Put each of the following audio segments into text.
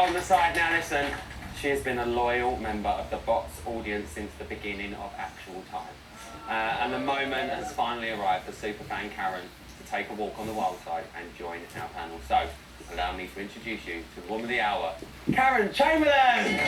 on the side now, listen. She has been a loyal member of the Bots audience since the beginning of actual time. And the moment has finally arrived for superfan Karen to take a walk on the wild side and join our panel. So, allow me to introduce you to the woman of the hour, Karen Chamberlain!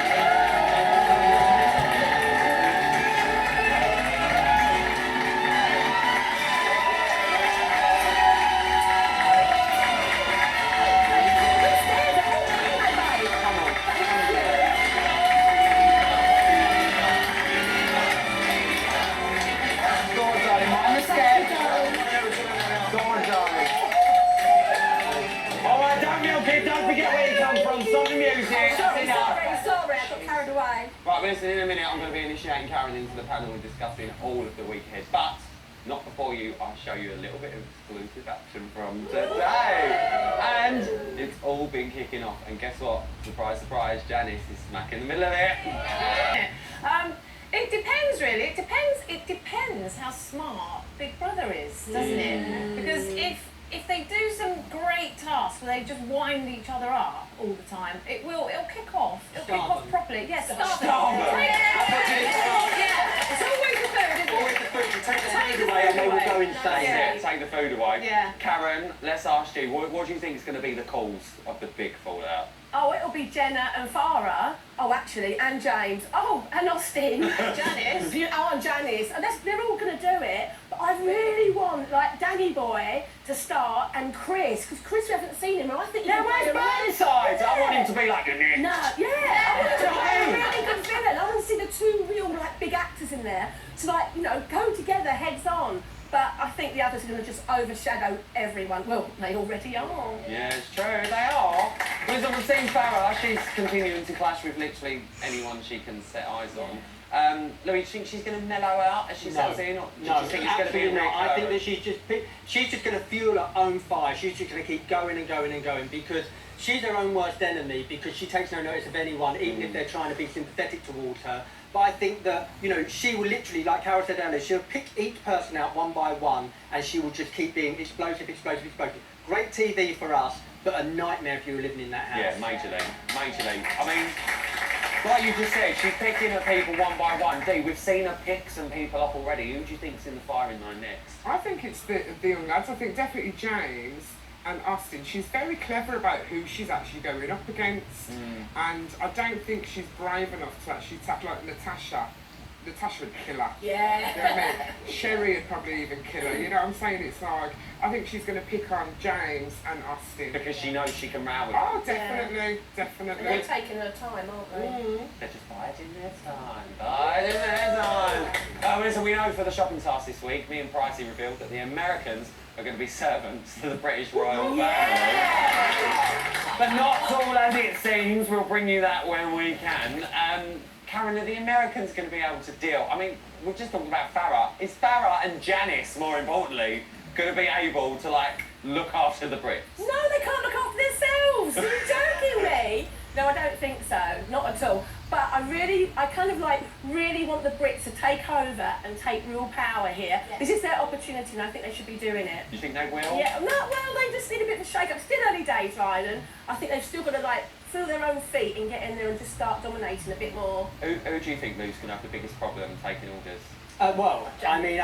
Sorry, I got carried away. Right, listen, in a minute I'm going to be initiating Karen into the panel and discussing all of the week ahead. But, not before I'll show you a little bit of exclusive action from today. And it's all been kicking off. And guess what? Surprise, surprise, Janice is smack in the middle of it. It depends, really. It depends how smart Big Brother is, doesn't it? Because if they do some great tasks where they just wind each other up all the time, it'll kick off. It'll kick off properly. Yes, start them. It's always the food, isn't it? Always the food. You take the food away and they will go insane. Yeah, take the food away. Yeah. Karen, let's ask you, what do you think is going to be the cause of the big fallout? Oh, it'll be Jenna and Farah. Oh, actually, and James. Oh, and Austin. Janice. And Janice. And they're all going to do it. But I really want, like, Danny Boy to start and Chris. Because Chris, we haven't seen him. And I think where's Burnsides? I want him to be like the next. No, I want him to be a really good villain. I want to see the two real, like, big actors in there to, like, go together heads on. But I think the others are going to just overshadow everyone. Well, they already are. Yeah, it's true, they are. Listen, we've seen Farah, she's continuing to clash with literally anyone she can set eyes on. Louis, do you think she's going to mellow out as she settles in? Or do you think it's going to be not. I think that she's just going to fuel her own fire. She's just going to keep going and going and going because she's her own worst enemy because she takes no notice of anyone, even if they're trying to be sympathetic towards her. But I think that, she will literally, like Carol said earlier, she'll pick each person out one by one and she will just keep being explosive. Great TV for us, but a nightmare if you were living in that house. Yeah, majorly. I mean, like you just said, she's picking her people one by one. Dee, we've seen her pick some people up already. Who do you think's in the firing line next? I think it's the young lads. I think definitely James and Austin. She's very clever about who she's actually going up against, and I don't think she's brave enough to actually tackle like Natasha. Natasha would kill her. Yeah. You know what I mean? Sherry would probably even kill her. You know what I'm saying? It's like, I think she's going to pick on James and Austin. Because she knows she can row with them. Oh, definitely. And they're taking their time, aren't they? They're just biding their time. Listen, we know for the shopping task this week, me and Pricey revealed that the Americans are going to be servants to the British royal family. But not all as it seems. We'll bring you that when we can. Karen, are the Americans going to be able to deal? I mean, we're just talking about Farah. Is Farah and Janice, more importantly, going to be able to, look after the Brits? No, they can't look after themselves. Are you joking me? No, I don't think so. Not at all. But I really want the Brits to take over and take real power here. Yes. This is their opportunity and I think they should be doing it. You think they will? Yeah, they just need a bit of a shake-up. Still early days, Rylan. I think they've still got to, feel their own feet and get in there and just start dominating a bit more. Who do you think, Lou's, going to have the biggest problem taking orders? I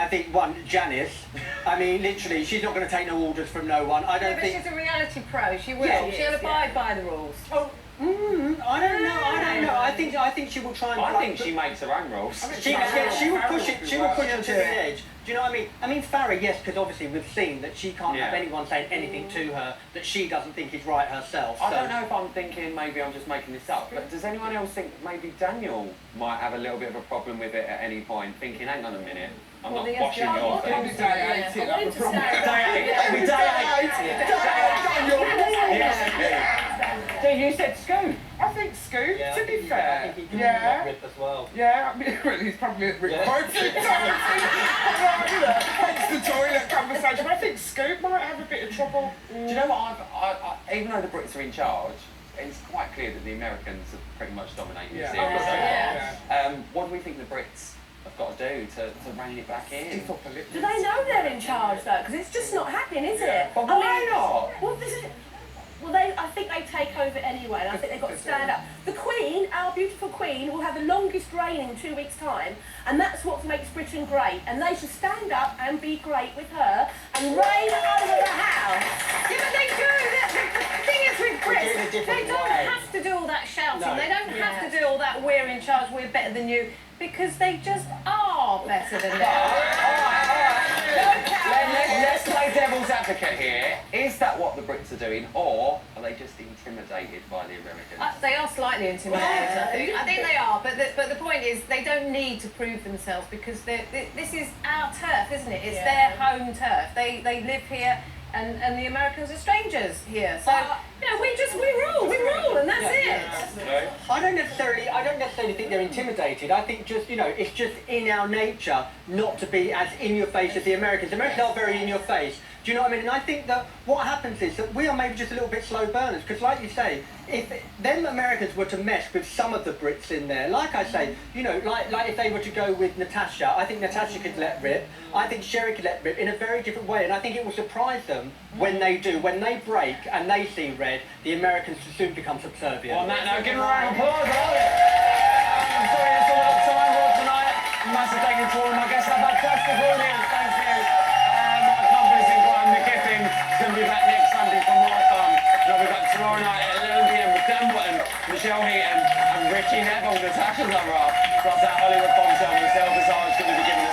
think Janice. Literally, she's not going to take no orders from no one. I don't think. She's a reality pro. She will. Yeah, She'll abide by the rules. Oh, I don't know. I think she will try and. I think she makes her own rules. She will push it. She will push it to the edge. Do you know what I mean? Farah, yes, because obviously we've seen that she can't have anyone saying anything to her that she doesn't think is right herself. I don't know if I'm thinking, maybe I'm just making this up, but does anyone else think maybe Daniel might have a little bit of a problem with it at any point, thinking, hang on a minute, I'm not washing your things. Day 8, Day 8. You said Scoot. I think Scoot, to be fair. I think he can Rip as well. Yeah, he's probably a bit quite It's the toilet conversation. But I think Scoot might have a bit of trouble. Do you know what? Even though the Brits are in charge, it's quite clear that the Americans are pretty much dominating the series. What do we think the Brits have got to do to rein it back in? Do they know they're in charge though? Because it's just not happening, is it? But why not? Well, I think they take over anyway, and I think they've got to stand up. The Queen, our beautiful Queen, will have the longest reign in 2 weeks' time, and that's what makes Britain great. And they should stand up and be great with her and reign over the house. Yeah, but they do. The thing is with Brits, they don't have to do all that shouting. No. They don't have to do all that we're in charge, we're better than you, because they just are better than you. Let's play devil's advocate here. Is that what the Brits are doing, or are they just intimidated by the Americans? They are slightly intimidated, I think. I think they are, but the point is they don't need to prove themselves because this is our turf, isn't it? It's their home turf. They live here, and the Americans are strangers here. So you know, we rule, and that's it. I don't necessarily think they're intimidated. I think just, you know, it's just in our nature not to be as in your face as the Americans. The Americans are very in your face. Do you know what I mean? And I think that what happens is that we are maybe just a little bit slow burners, because like you say, if them Americans were to mess with some of the Brits in there, like I say, you know, like if they were to go with Natasha, I think Natasha could let rip. I think Sherry could let rip in a very different way, and I think it will surprise them when they do. When they break and they see red, the Americans soon become subservient. On that note, give them a round of applause. I'm sorry, that's all the time for tonight. Massive thank you to all of my guests. I've had fantastic audience. Thank you. My accomplice in crime, McGiffin, is going to be back next Sunday for more fun. We've got tomorrow night at 11 p.m. with Dan Button, Michelle Heaton, and Richie Neville, Natasha Zara. Plus that Hollywood bombshell, Michelle Bizarre is going to be giving us